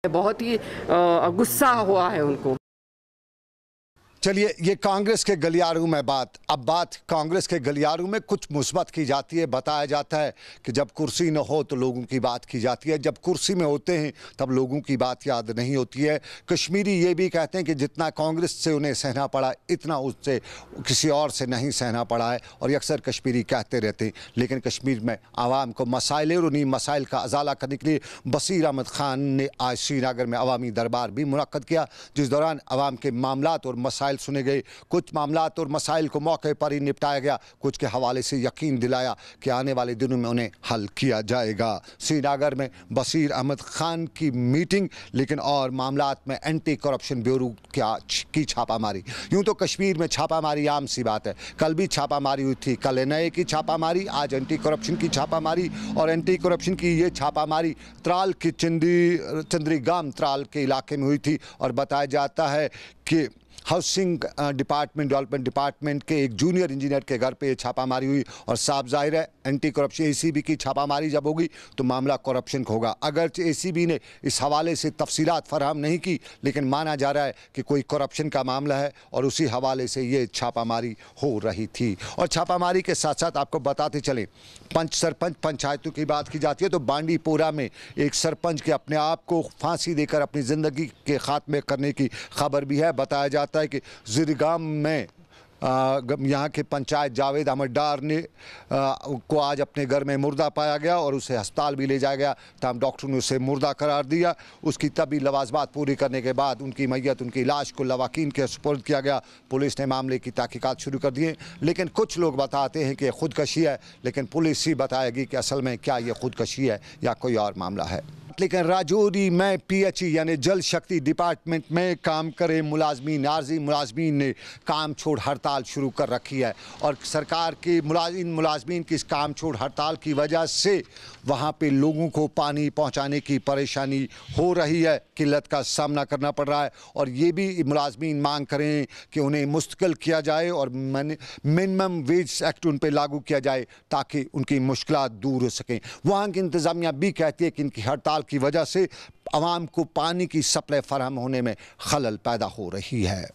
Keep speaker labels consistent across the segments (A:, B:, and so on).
A: बहुत ही गुस्सा हुआ है उनको।
B: चलिए, ये कांग्रेस के गलियारू में बात। अब बात कांग्रेस के गलियारू में कुछ मुस्बत की जाती है। बताया जाता है कि जब कुर्सी न हो तो लोगों की बात की जाती है, जब कुर्सी में होते हैं तब लोगों की बात याद नहीं होती है। कश्मीरी ये भी कहते हैं कि जितना कांग्रेस से उन्हें सहना पड़ा इतना उससे किसी और से नहीं सहना पड़ा है, और अक्सर कश्मीरी कहते रहते हैं। लेकिन कश्मीर में आवाम को मसाइल और उन्हीं मसाइल का अजाला करने के लिए बसीर अहमद खान ने आज श्रीनगर में अवामी दरबार भी मुनक्कद किया, जिस दौरान आवाम के मामलात और मसाइल सुने गए। कुछ मामलात और मसाइल को मौके पर ही निपटाया गया, कुछ के हवाले से यकीन दिलाया कि आने वाले दिनों में उन्हें हल किया जाएगा। श्रीनगर में बसीर अहमद खान की मीटिंग, लेकिन और मामलात में एंटी करप्शन ब्यूरो की छापामारी। यूं तो कश्मीर में छापामारी आम सी बात है, कल भी छापामारी हुई थी, कल एनआईए की छापामारी, आज एंटी करप्शन की छापामारी। और एंटी करप्शन की ये छापामारी त्राल की चंद्रीगाम त्राल के इलाके में हुई थी, और बताया जाता है कि हाउसिंग डिपार्टमेंट, डेवलपमेंट डिपार्टमेंट के एक जूनियर इंजीनियर के घर पे छापामारी हुई। और साफ जाहिर है एंटी करप्शन एसीबी की छापामारी जब होगी तो मामला करप्शन का होगा। अगर एसीबी ने इस हवाले से तफसीलात फराहम नहीं की, लेकिन माना जा रहा है कि कोई करप्शन का मामला है और उसी हवाले से ये छापामारी हो रही थी। और छापामारी के साथ साथ आपको बताते चलें, सरपंच पंचायतों की बात की जाती है तो बांडीपोरा में एक सरपंच के अपने आप को फांसी देकर अपनी ज़िंदगी के खात्मे करने की खबर भी है। बताया जाता है कि ज़िरगाम में यहाँ के पंचायत जावेद अहमद डार ने को आज अपने घर में मुर्दा पाया गया और उसे अस्पताल भी ले जाया गया, तमाम डॉक्टरों ने उसे मुर्दा करार दिया। उसकी तबी लवाजमात पूरी करने के बाद उनकी मैयत, उनकी लाश को लवाकीन के सुपुर्द किया गया। पुलिस ने मामले की तहकीकात शुरू कर दी है, लेकिन कुछ लोग बताते हैं कि खुदकशी है, लेकिन पुलिस ही बताएगी कि असल में क्या ये खुदकशी है या कोई और मामला है। लेकिन राजौरी में पीएचई यानी जल शक्ति डिपार्टमेंट में काम करे मुलाजमीन, आर्जी मुलाजमीन ने काम छोड़ हड़ताल शुरू कर रखी है। और सरकार के मुलाजमीन की इस काम छोड़ हड़ताल की वजह से वहाँ पे लोगों को पानी पहुँचाने की परेशानी हो रही है, किल्लत का सामना करना पड़ रहा है। और ये भी मुलाजमीन मांग करें कि उन्हें मुस्तकिल किया जाए और मिनिमम वेज एक्ट उन पर लागू किया जाए ताकि उनकी मुश्किलात दूर हो सकें। वहाँ की इंतज़ामिया भी कहती है कि इनकी हड़ताल की वजह से आवाम को पानी की सप्लाई फराहम होने में खलल पैदा हो रही है।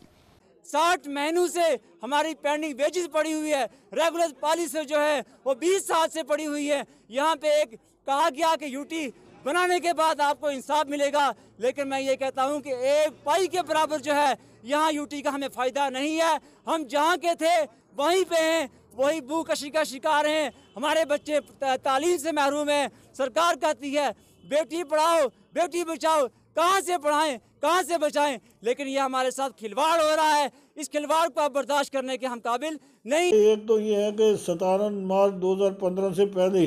C: 60 महीनों से हमारी पेंडिंग वेजेस पड़ी हुई है, रेगुलर पॉलिसी जो है वो 20 साल से पड़ी हुई है। यहाँ पे एक कहा गया कि यूटी बनाने के बाद आपको इंसाफ मिलेगा, लेकिन मैं ये कहता हूँ कि एक पाई के बराबर जो है यहाँ यूटी का हमें फ़ायदा नहीं है। हम जहाँ के थे वहीं पे हैं, वही भूखशी का शिकार हैं। हमारे बच्चे तालीम से महरूम हैं। सरकार कहती है बेटी पढ़ाओ बेटी बचाओ, कहाँ से पढ़ाएं कहाँ से बचाएं, लेकिन ये हमारे साथ खिलवाड़ हो रहा है। इस खिलवाड़ को आप बर्दाश्त करने के हम काबिल नहीं।
D: एक तो ये है कि 17 मार्च 2015 से पहले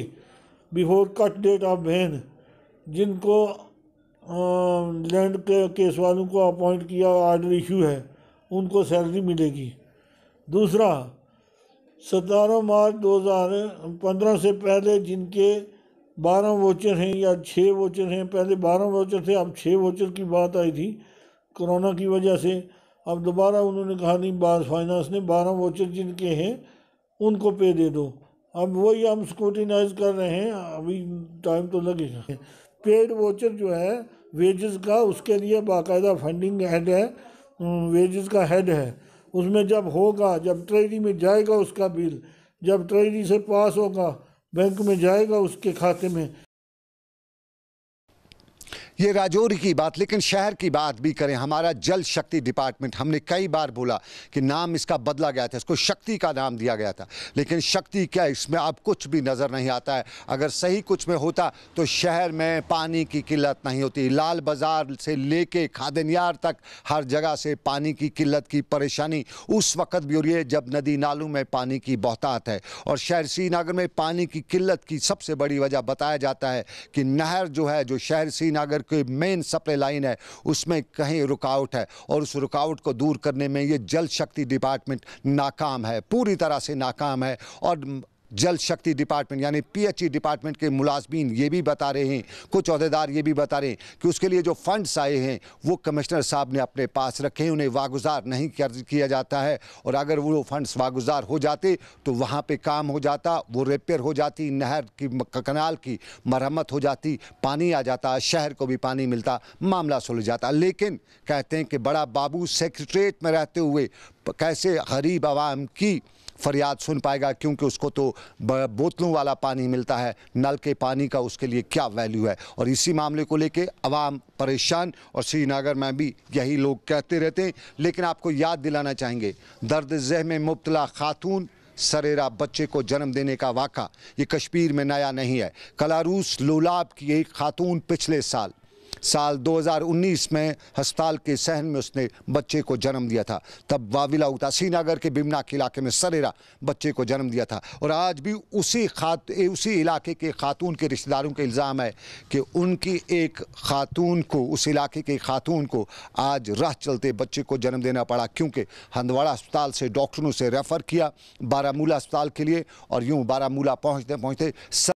D: before cut date of ban जिनको लैंड के केस वालों को अपॉइंट किया आर्डर इशू है उनको सैलरी मिलेगी। दूसरा, 17 मार्च 2015 से पहले जिनके 12 वोचर हैं या 6 वोचर हैं, पहले 12 वोचर थे, अब 6 वोचर की बात आई थी कोरोना की वजह से। अब दोबारा उन्होंने कहा नहीं, बार फाइनेंस ने 12 वोचर जिनके हैं उनको पे दे दो। अब वही हम स्क्रूटिनाइज कर रहे हैं, अभी टाइम तो लगेगा। पेड वोचर जो है वेजेस का, उसके लिए बाकायदा फंडिंग हेड है, वेजेस का हेड है। उसमें जब होगा, जब ट्रेजरी में जाएगा उसका बिल, जब ट्रेजरी से पास होगा बैंक में जाएगा उसके खाते में।
B: ये राजौरी की बात, लेकिन शहर की बात भी करें। हमारा जल शक्ति डिपार्टमेंट, हमने कई बार बोला कि नाम इसका बदला गया था, इसको शक्ति का नाम दिया गया था, लेकिन शक्ति क्या, इसमें अब कुछ भी नज़र नहीं आता है। अगर सही कुछ में होता तो शहर में पानी की किल्लत नहीं होती। लाल बाज़ार से लेके खादनियार तक हर जगह से पानी की किल्लत की परेशानी उस वक़्त भी हो रही है जब नदी नालों में पानी की बहुतात है। और शहर श्रीनगर में पानी की किल्लत की सबसे बड़ी वजह बताया जाता है कि नहर जो है, जो शहर श्रीनगर के मेन सप्लाई लाइन है, उसमें कहीं रुकावट है, और उस रुकावट को दूर करने में ये जल शक्ति डिपार्टमेंट नाकाम है, पूरी तरह से नाकाम है। और जल शक्ति डिपार्टमेंट यानी पीएचई डिपार्टमेंट के मुलाजमीन ये भी बता रहे हैं, कुछ अहदेदार ये भी बता रहे हैं कि उसके लिए जो फंड्स आए हैं वो कमिश्नर साहब ने अपने पास रखे हैं, उन्हें वागुजार नहीं किया जाता है। और अगर वो फंड्स वागुजार हो जाते तो वहाँ पे काम हो जाता, वो रिपेयर हो जाती, नहर की कनाल की मरम्मत हो जाती, पानी आ जाता, शहर को भी पानी मिलता, मामला सुलझ जाता। लेकिन कहते हैं कि बड़ा बाबू सेक्रेटरीट में रहते हुए कैसे गरीब आवाम की फरियाद सुन पाएगा, क्योंकि उसको तो बोतलों वाला पानी मिलता है, नल के पानी का उसके लिए क्या वैल्यू है। और इसी मामले को लेके अवाम परेशान, और श्रीनगर में भी यही लोग कहते रहते हैं। लेकिन आपको याद दिलाना चाहेंगे, दर्द ज़ह में मुब्तला खातून सरेरा बच्चे को जन्म देने का वाक़ा ये कश्मीर में नया नहीं है। कलारूस लोलाब की एक खातून पिछले साल 2019 में अस्पताल के सहन में उसने बच्चे को जन्म दिया था। तब वाविला उता श्रीनगर के बिमनाक इलाके में सरेरा बच्चे को जन्म दिया था। और आज भी उसी इलाके के खातून के रिश्तेदारों के इल्ज़ाम है कि उनकी एक खातून को, उस इलाके के खातून को आज राह चलते बच्चे को जन्म देना पड़ा, क्योंकि हंदवाड़ा अस्पताल से डॉक्टरों से रेफ़र किया बारामूला अस्पताल के लिए, और यूँ बारामूला पहुँचते